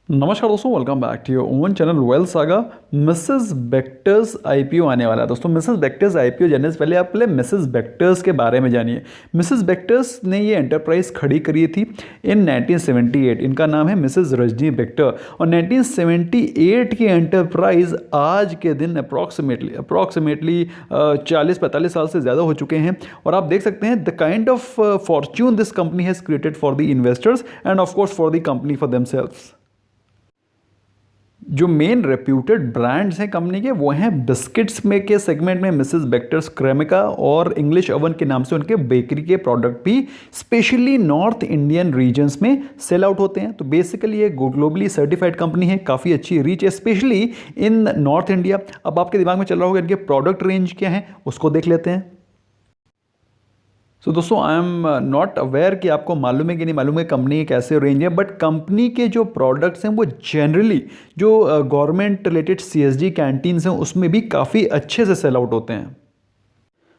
नमस्कार दोस्तों, welcome back to your own channel Wealth Saga. Mrs Bector's IPO आने वाला है दोस्तों। मिसेस बेक्टर्स आईपीओ जानने से पहले आप पहले मिसेस बेक्टर्स के बारे में जानिए। मिसेस बेक्टर्स ने ये एंटरप्राइज खड़ी करी थी इन 1978। इनका नाम है मिसेस रजनी बेक्टर और 1978 की एंटरप्राइज आज के दिन अप्रॉक्सीमेटली 40-45 साल से ज़्यादा हो चुके हैं। और आप देख सकते हैं the kind of Fortune this company has created for the investors end of course for the company for themselves. जो मेन रेप्यूटेड ब्रांड्स हैं कंपनी के वो हैं बिस्किट्स में के सेगमेंट में मिसेस बेक्टर्स क्रेमिका और इंग्लिश ओवन के नाम से उनके बेकरी के प्रोडक्ट भी स्पेशली नॉर्थ इंडियन रीजन्स में सेल आउट होते हैं। तो बेसिकली ये ग्लोबली सर्टिफाइड कंपनी है, काफ़ी अच्छी रीच है स्पेशली इन नॉर्थ इंडिया। अब आपके दिमाग में चल रहा होगा इनके प्रोडक्ट रेंज क्या है, उसको देख लेते हैं। तो दोस्तों आई एम नॉट अवेयर कि आपको मालूम है कि नहीं मालूम है कंपनी की कैसे रेंज है, बट कंपनी के जो प्रोडक्ट्स हैं वो जनरली जो गवर्नमेंट रिलेटेड सीएसडी कैंटीन्स हैं उसमें भी काफ़ी अच्छे से सेल आउट होते हैं।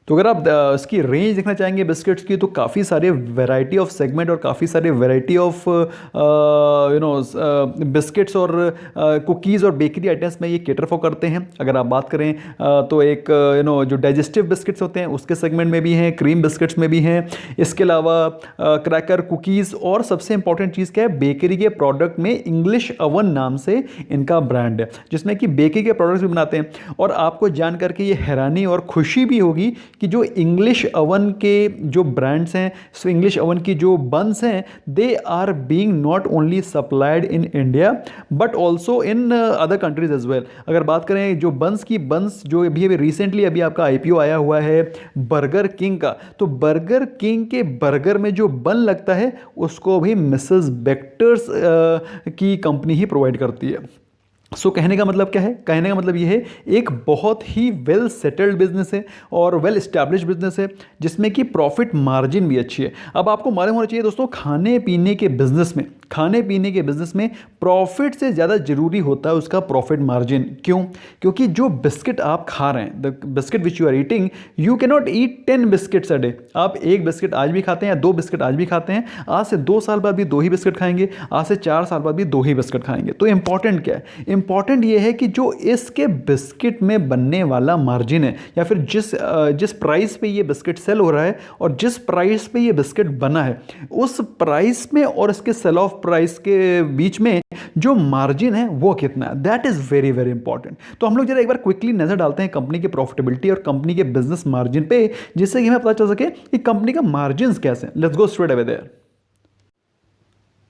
तो अगर आप इसकी रेंज देखना चाहेंगे बिस्किट्स की, तो काफ़ी सारे वैरायटी ऑफ सेगमेंट और काफ़ी सारे वैरायटी ऑफ बिस्किट्स और कुकीज़ और बेकरी आइटम्स में ये केटर फॉर करते हैं। अगर आप बात करें तो एक जो डाइजेस्टिव बिस्किट्स होते हैं उसके सेगमेंट में भी हैं, क्रीम बिस्किट्स में भी हैं। इसके अलावा क्रैकर, कुकीज़ और सबसे इंपॉर्टेंट चीज़ क्या है, बेकरी के प्रोडक्ट में इंग्लिश ओवन नाम से इनका ब्रांड है जिसमें कि बेकरी के प्रोडक्ट्स भी बनाते हैं। और आपको जान करके ये हैरानी और खुशी भी होगी कि जो इंग्लिश ओवन के जो ब्रांड्स हैं, सो इंग्लिश ओवन की जो बंस हैं, they are being not only supplied in India but also in other countries as well. अगर बात करें जो बंस जो अभी रिसेंटली अभी आपका आईपीओ आया हुआ है बर्गर किंग का, तो बर्गर किंग के बर्गर में जो बन लगता है उसको भी मिसेस बेक्टर्स की कंपनी ही प्रोवाइड करती है। सो कहने का मतलब क्या है, कहने का मतलब ये है एक बहुत ही वेल सेटल्ड बिजनेस है और वेल इस्टेब्लिश बिजनेस है जिसमें कि प्रॉफिट मार्जिन भी अच्छी है। अब आपको मालूम होना चाहिए दोस्तों, खाने पीने के बिजनेस में प्रॉफिट से ज़्यादा जरूरी होता है उसका प्रॉफिट मार्जिन। क्यों? क्योंकि जो बिस्किट आप खा रहे हैं, the biscuit which you are eating, you can not eat 10 biscuits a day. आप एक बिस्किट आज भी खाते हैं या 2 बिस्किट आज भी खाते हैं, आज से 2 साल बाद भी 2 ही बिस्किट खाएंगे, आज से 4 साल बाद भी 2 ही बिस्किट खाएंगे। तो इंपॉर्टेंट क्या है? इंपॉर्टेंट ये है कि जो इसके बिस्किट में बनने वाला मार्जिन है या फिर जिस प्राइस पे ये बिस्किट सेल हो रहा है और जिस प्राइस पे ये बिस्किट बना है, उस प्राइस में और इसके सेल ऑफ प्राइस के बीच में जो मार्जिन है वो कितना है, that is very very important. तो हम लोग जरा एक बार क्विकली नजर डालते हैं कंपनी की प्रॉफिटेबिलिटी और कंपनी के बिजनेस मार्जिन पे, जिससे कि हमें पता चल सके कि कंपनी का मार्जिन कैसे। Let's go straight away there.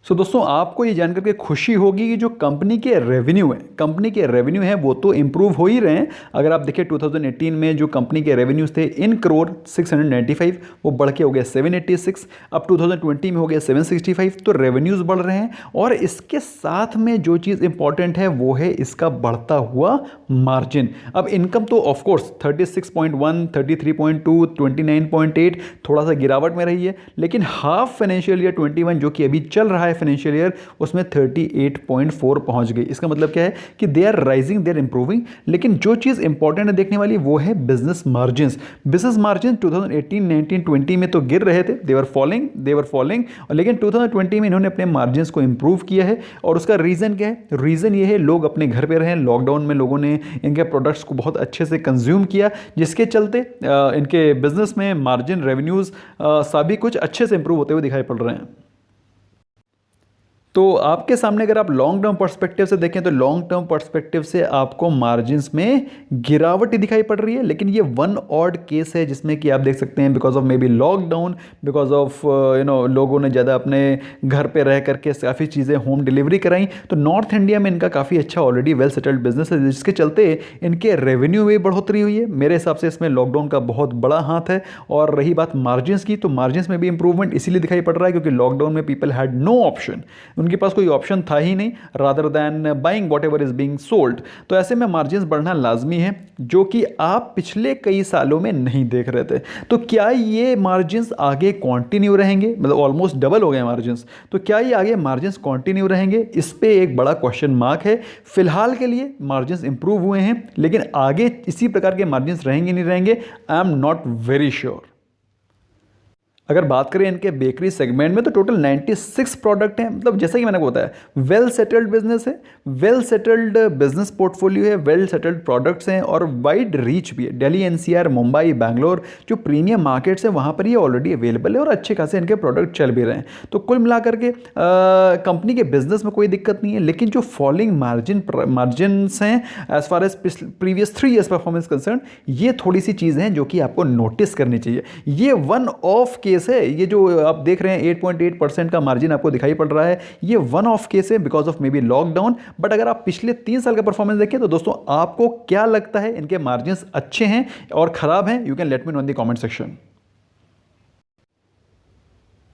So दोस्तों आपको ये जानकर के खुशी होगी कि जो कंपनी के रेवेन्यू है वो तो इंप्रूव हो ही रहे हैं। अगर आप देखें 2018 में जो कंपनी के रेवेन्यूज थे इन करोड़ 695, वो बढ़ के हो गए 786, अब 2020 में हो गया 765। तो रेवेन्यूज बढ़ रहे हैं और इसके साथ में जो चीज़ इंपॉर्टेंट है वो है इसका बढ़ता हुआ मार्जिन। अब इनकम तो ऑफकोर्स 36.1, 33.2, 29.8 थोड़ा सा गिरावट में रही है, लेकिन हाफ फाइनेंशियल ईयर 21 जो कि अभी चल रहा है फाइनेंशियल ईयर, उसमें 38.4 पहुंच गई। इसका मतलब क्या है कि they are rising, they are improving. लेकिन जो चीज़ इंपॉर्टेंट है देखने वाली वो है बिजनेस मार्जिन। 2018, 19, 20 में तो गिर रहे थे, दे वर फॉलोइंग, और लेकिन 2020 में इन्होंने अपने मार्जिन को इंप्रूव किया है। और उसका रीज़न क्या है? रीज़न ये है लोग अपने घर पे रहे, लॉकडाउन में लोगों ने इनके प्रोडक्ट्स को बहुत अच्छे से कंज्यूम किया, जिसके चलते इनके बिजनेस में मार्जिन, रेवेन्यूज़ सभी कुछ अच्छे से इंप्रूव होते हुए दिखाई पड़ रहे हैं। तो आपके सामने अगर आप लॉन्ग टर्म पर्सपेक्टिव से देखें तो लॉन्ग टर्म पर्सपेक्टिव से आपको मार्जिन्स में गिरावट ही दिखाई पड़ रही है। लेकिन ये वन ऑड केस है जिसमें कि आप देख सकते हैं because of may be lockdown, because of लोगों ने ज़्यादा अपने घर पे रह करके काफ़ी चीज़ें होम डिलीवरी कराई। तो नॉर्थ इंडिया में इनका काफ़ी अच्छा ऑलरेडी वेल सेटल्ड बिजनेस है, जिसके चलते इनके रेवेन्यू में बढ़ोतरी हुई है। मेरे हिसाब से इसमें लॉकडाउन का बहुत बड़ा हाथ है। और रही बात मार्जिन्स की, तो मार्जिन्स में भी इंप्रूवमेंट इसीलिए दिखाई पड़ रहा है क्योंकि लॉकडाउन में पीपल हैड नो ऑप्शन, उनके पास कोई ऑप्शन था ही नहीं rather than buying what ever is being sold. तो ऐसे में मार्जिन्स बढ़ना लाजमी है, जो कि आप पिछले कई सालों में नहीं देख रहे थे। तो क्या ये मार्जिन्स आगे कंटिन्यू रहेंगे? मतलब ऑलमोस्ट डबल हो गए मार्जिन्स, तो क्या ये आगे मार्जिन्स कंटिन्यू रहेंगे? इस पे एक बड़ा क्वेश्चन मार्क है। फिलहाल के लिए मार्जिन्स इंप्रूव हुए हैं, लेकिन आगे इसी प्रकार के मार्जिन्स रहेंगे नहीं रहेंगे, आई एम नॉट वेरी श्योर। अगर बात करें इनके बेकरी सेगमेंट में तो टोटल 96 प्रोडक्ट हैं, मतलब जैसा कि मैंने आपको बताया वेल सेटल्ड बिजनेस है, वेल सेटल्ड बिजनेस पोर्टफोलियो है, वेल सेटल्ड प्रोडक्ट्स हैं और वाइड रीच भी है। दिल्ली एनसीआर, मुंबई, बैंगलोर जो प्रीमियम मार्केट्स हैं वहाँ पर ये ऑलरेडी अवेलेबल है और अच्छे खासे इनके प्रोडक्ट चल भी रहे हैं। तो कुल मिलाकर के कंपनी के बिजनेस में कोई दिक्कत नहीं है, लेकिन जो फॉलिंग मार्जिन्स हैं as far as previous 3 years performance concern, ये थोड़ी सी चीज़ें हैं जो कि आपको नोटिस करनी चाहिए। ये वन ऑफ केस है, ये जो आप देख रहे हैं 8.8% का मार्जिन आपको दिखाई पड़ रहा है, ये वन ऑफ केस है because of may be lockdown. But अगर आप पिछले 3 साल का परफॉर्मेंस देखें तो दोस्तों आपको क्या लगता है, इनके मार्जिन अच्छे हैं और खराब हैं? You can let me know in the comment section.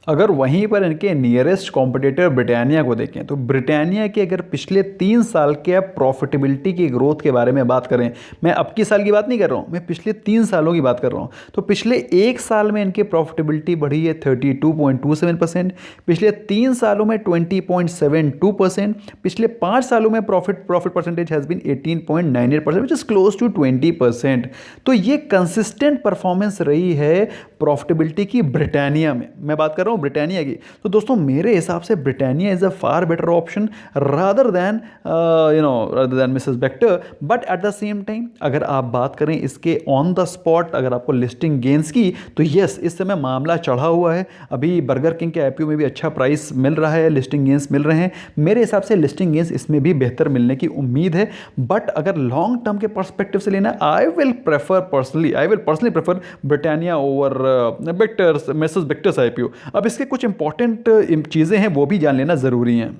अगर वहीं पर इनके नियरेस्ट कॉम्पिटिटर ब्रिटानिया को देखें तो ब्रिटानिया के अगर पिछले 3 साल के प्रॉफिटेबिलिटी की ग्रोथ के बारे में बात करें, मैं अब की साल की बात नहीं कर रहा हूँ, मैं पिछले 3 सालों की बात कर रहा हूँ, तो पिछले 1 साल में इनकी प्रॉफिटेबिलिटी बढ़ी है 32.27%, पिछले 3 सालों में 20.72%, पिछले 5 सालों में profit percentage has been 18.98%, which is close to 20%। तो ये कंसिस्टेंट परफॉर्मेंस रही है प्रॉफिटेबिलिटी की ब्रिटानिया में। मैं बात कर रहा हूँ ब्रिटानिया की, तो दोस्तों मेरे हिसाब से Britannia is a far better option rather than Mrs Bector. But at the same time अगर आप बात करें इसके ऑन द स्पॉट, अगर आपको लिस्टिंग गेंस की, तो यस इस समय मामला चढ़ा हुआ है। अभी बर्गर किंग के आईपीओ में भी अच्छा प्राइस मिल रहा है, लिस्टिंग गेंस मिल रहे हैं। मेरे हिसाब से लिस्टिंग गेंस इसमें भी बेहतर मिलने की उम्मीद है। बट अगर लॉन्ग टर्म के पर्सपेक्टिव से लेना, I will personally prefer Britannia over Bector's, Mrs Bector's IPO. अब इसके कुछ इंपॉर्टेंट चीज़ें हैं वो भी जान लेना ज़रूरी हैं।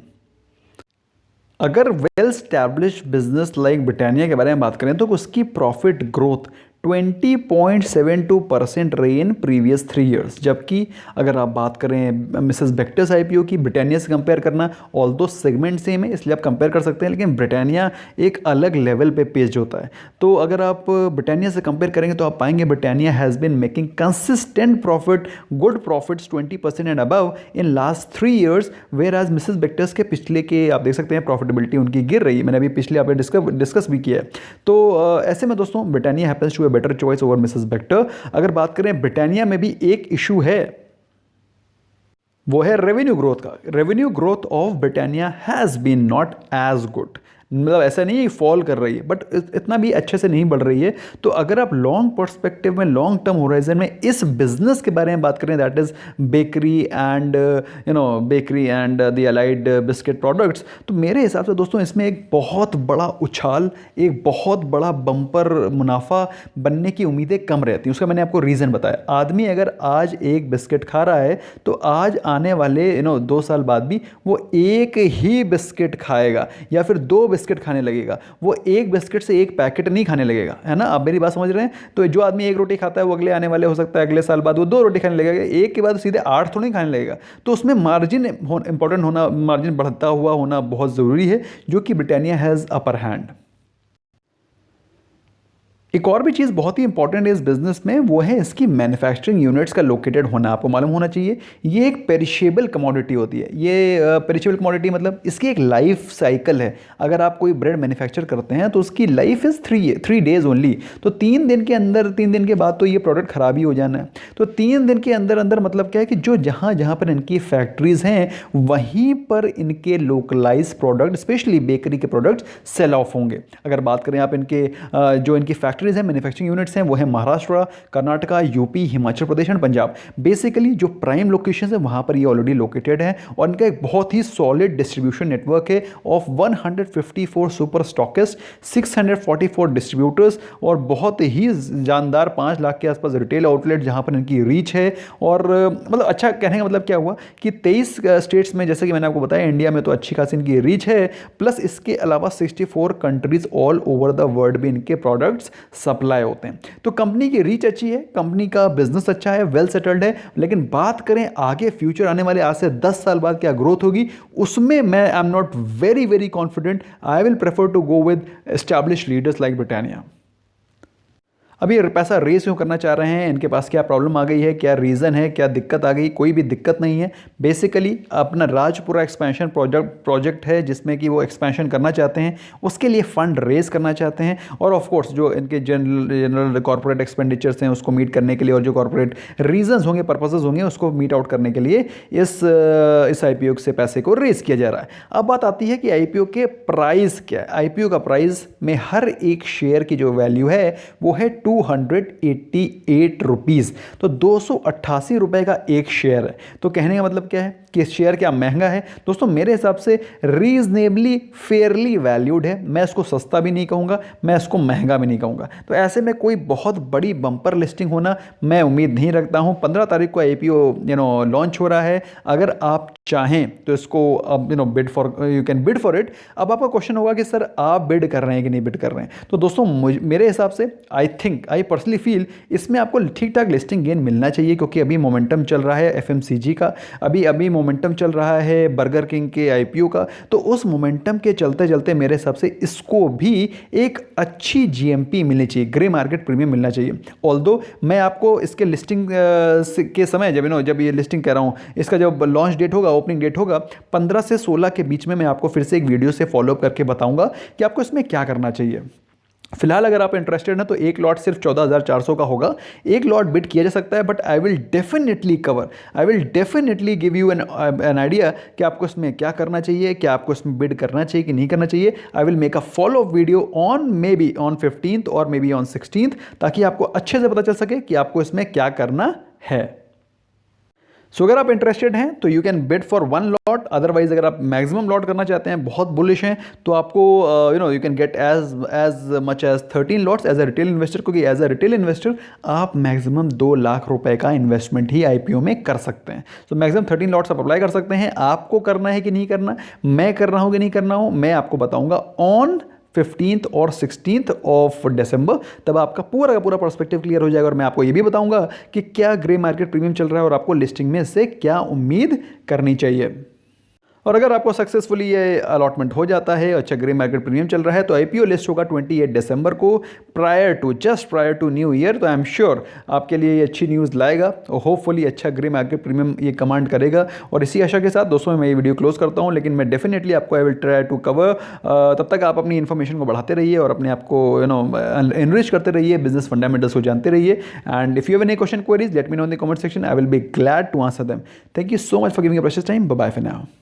अगर well established business like Britannia के बारे में बात करें तो उसकी प्रॉफिट ग्रोथ 20.72% रही इन प्रीवियस 3 ईयर्स, जबकि अगर आप बात करें मिसेस बेक्टर्स आईपीओ की, ब्रिटानिया से कंपेयर करना, ऑल दो सेगमेंट सेम है इसलिए आप कंपेयर कर सकते हैं, लेकिन ब्रिटानिया एक अलग लेवल पे पेज होता है। तो अगर आप ब्रिटानिया से कंपेयर करेंगे तो आप पाएंगे Britannia has been making consistent profit, good profits 20% and above in last 3 years, whereas Mrs Bector's के पिछले के आप देख सकते हैं प्रॉफिटेबिलिटी उनकी गिर रही है। मैंने अभी पिछले आप डिस्कस भी किया है। तो ऐसे में दोस्तों Britannia happens to better choice over Mrs Bector. अगर बात करें ब्रिटानिया में भी एक इशू है, वो है रेवेन्यू ग्रोथ का। Revenue growth of Britannia has been not as good, मतलब ऐसा नहीं है फॉल कर रही है, बट इतना भी अच्छे से नहीं बढ़ रही है। तो अगर आप लॉन्ग पर्सपेक्टिव में, लॉन्ग टर्म होराइजन में इस बिजनेस के बारे में बात करें, that is bakery and the allied biscuit products, तो मेरे हिसाब से दोस्तों इसमें एक बहुत बड़ा उछाल, एक बहुत बड़ा बम्पर मुनाफा बनने की उम्मीदें कम रहती हैं। उसका मैंने आपको रीज़न बताया। आदमी अगर आज एक बिस्किट खा रहा है तो आज आने वाले 2 साल बाद भी वो एक ही बिस्किट खाएगा या फिर 2 बिस्किट खाने लगेगा। वो एक बिस्किट से एक पैकेट नहीं खाने लगेगा, है ना? आप मेरी बात समझ रहे हैं? तो जो आदमी एक रोटी खाता है वो अगले आने वाले हो सकता है अगले साल बाद वो 2 रोटी खाने लगेगा, एक के बाद सीधे 8 थोड़ी खाने लगेगा। तो उसमें मार्जिन इंपॉर्टेंट होना, मार्जिन बढ़ता हुआ होना बहुत ज़रूरी है, जो कि ब्रिटानिया हैज़ अपर हैंड। एक और भी चीज़ बहुत ही इंपॉर्टेंट है इस बिज़नेस में, वो है इसकी मैन्युफैक्चरिंग यूनिट्स का लोकेटेड होना। आपको मालूम होना चाहिए ये एक पेरिशेबल कमोडिटी होती है। ये पेरिशेबल कमोडिटी मतलब इसकी एक लाइफ साइकिल है। अगर आप कोई ब्रेड मैन्युफैक्चर करते हैं तो उसकी लाइफ इज़ 3 डेज़ ओनली। तो 3 दिन के अंदर, 3 दिन के बाद तो ये प्रोडक्ट ख़राब ही हो जाना है। तो 3 दिन के अंदर अंदर मतलब क्या है कि जो जहाँ जहाँ पर इनकी फैक्ट्रीज़ हैं वहीं पर इनके लोकलाइज प्रोडक्ट, स्पेशली बेकरी के प्रोडक्ट्स सेल ऑफ होंगे। अगर बात करें आप इनके जो इनकी फैक्ट्रीज हैं, मैन्युफैक्चरिंग यूनिट्स हैं, वो है Maharashtra, Karnataka, UP, Himachal Pradesh and Punjab. Basically जो प्राइम लोकेशन है वहाँ पर ये ऑलरेडी लोकेटेड है और इनका एक बहुत ही सॉलिड डिस्ट्रीब्यूशन नेटवर्क है ऑफ 154 सुपर स्टॉकिस्ट, 644 डिस्ट्रीब्यूटर्स और बहुत ही जानदार 5 लाख के आसपास रिटेल आउटलेट जहाँ पर इनकी रीच है। और मतलब अच्छा कहने का मतलब क्या हुआ कि 23 स्टेट्स में, जैसे कि मैंने आपको बताया, इंडिया में तो अच्छी खासी इनकी रीच है, प्लस इसके अलावा 64 countries all over the world भी इनके प्रोडक्ट्स सप्लाई होते हैं। तो कंपनी की रीच अच्छी है, कंपनी का बिजनेस अच्छा है, वेल सेटल्ड है। लेकिन बात करें आगे फ्यूचर आने वाले आज से 10 साल बाद क्या ग्रोथ होगी, उसमें मैं I am not very confident. I will prefer to go with established leaders like Britannia. अभी पैसा रेस क्यों करना चाह रहे हैं, इनके पास क्या प्रॉब्लम आ गई है, क्या रीज़न है, क्या दिक्कत आ गई, कोई भी दिक्कत नहीं है। बेसिकली अपना राजपुरा एक्सपेंशन प्रोजेक्ट है जिसमें कि वो एक्सपेंशन करना चाहते हैं, उसके लिए फ़ंड रेस करना चाहते हैं। और ऑफ कोर्स जो इनके जनरल कॉर्पोरेट एक्सपेंडिचर्स हैं उसको मीट करने के लिए, और जो कॉर्पोरेट रीजंस होंगे, पर्पसेस होंगे, उसको मीट आउट करने के लिए इस आईपीओ से पैसे को रेस किया जा रहा है। अब बात आती है कि आईपीओ के प्राइस क्या है। आईपीओ का प्राइस में हर एक शेयर की जो वैल्यू है वो है 288 रुपीज़, तो 288 रुपये का एक शेयर है। तो कहने का मतलब क्या है कि शेयर क्या महंगा है? दोस्तों मेरे हिसाब से रीजनेबली फेयरली वैल्यूड है। मैं इसको सस्ता भी नहीं कहूँगा, मैं इसको महंगा भी नहीं कहूँगा। तो ऐसे में कोई बहुत बड़ी बम्पर लिस्टिंग होना मैं उम्मीद नहीं रखता हूँ। 15 तारीख को आईपीओ लॉन्च हो रहा है। अगर आप चाहें तो इसको अब bid for, you can bid for it. अब आपका क्वेश्चन होगा कि सर आप बिड कर रहे हैं कि नहीं बिड कर रहे हैं। तो दोस्तों मेरे हिसाब से आई पर्सनली फील इसमें आपको ठीक ठाक लिस्टिंग गेन मिलना चाहिए, क्योंकि अभी मोमेंटम चल रहा है एफएमसीजी का, अभी मोमेंटम चल रहा है बर्गर किंग के आईपीओ का। तो उस मोमेंटम के चलते चलते मेरे हिसाब से इसको भी एक अच्छी जीएमपी मिलनी चाहिए, ग्रे मार्केट प्रीमियम मिलना चाहिए। ऑल्दो मैं आपको इसके लिस्टिंग के समय जब ये लिस्टिंग कह रहा हूँ, इसका जब लॉन्च डेट होगा, ओपनिंग डेट होगा 15 से 16 के बीच में, मैं आपको फिर से एक वीडियो से फॉलोअप करके बताऊंगा कि आपको इसमें क्या करना चाहिए। फिलहाल अगर आप इंटरेस्टेड हैं तो एक लॉट सिर्फ 14,400 का होगा, एक लॉट बिड किया जा सकता है। But I will definitely give you an idea कि आपको इसमें क्या करना चाहिए, क्या आपको इसमें बिड करना चाहिए कि नहीं करना चाहिए। I will make a follow up video on may be on 15th और मे बी ऑन 16th, ताकि आपको अच्छे से पता चल सके कि आपको इसमें क्या करना है। सो अगर आप इंटरेस्टेड हैं तो you can bid for 1 lot. Otherwise अगर आप मैक्सिमम लॉट करना चाहते हैं, बहुत बुलिश हैं, तो आपको you can get as much as 13 lots as a retail investor, क्योंकि एज अ रिटेल इन्वेस्टर आप मैक्सिमम 2 लाख रुपए का इन्वेस्टमेंट ही आईपीओ में कर सकते हैं। सो मैक्सिमम 13 लॉट्स आप अप्लाई कर सकते हैं। आपको करना है कि नहीं करना, मैं कर रहा हूँ कि नहीं करना हूँ, मैं आपको बताऊंगा ऑन 15th और 16th ऑफ दिसंबर। तब आपका पूरा का पूरा पर्सपेक्टिव क्लियर हो जाएगा, और मैं आपको ये भी बताऊंगा कि क्या ग्रे मार्केट प्रीमियम चल रहा है और आपको लिस्टिंग में से क्या उम्मीद करनी चाहिए। और अगर आपको सक्सेसफुली ये अलॉटमेंट हो जाता है, अच्छा ग्रे मार्केट प्रीमियम चल रहा है, तो आईपीओ लिस्ट होगा 28 दिसंबर को, just prior to new year. तो आई एम श्योर आपके लिए ये अच्छी न्यूज़ लाएगा और होपफुली अच्छा ग्रे मार्केट प्रीमियम ये कमांड करेगा। और इसी आशा के साथ दोस्तों मैं ये वीडियो क्लोज करता हूँ, लेकिन मैं डेफिनेटली आपको I will try to cover. तब तक आप अपनी इन्फॉर्मेशन को बढ़ाते रहिए और अपने आप को एनरिच करते रहिए, बिजनेस फंडामेंटल्स को जानते रहिए। And if you have any question queries, let me know in the comment section, I will be glad to answer them. Thank you so much for giving a precious time. Bye bye for now.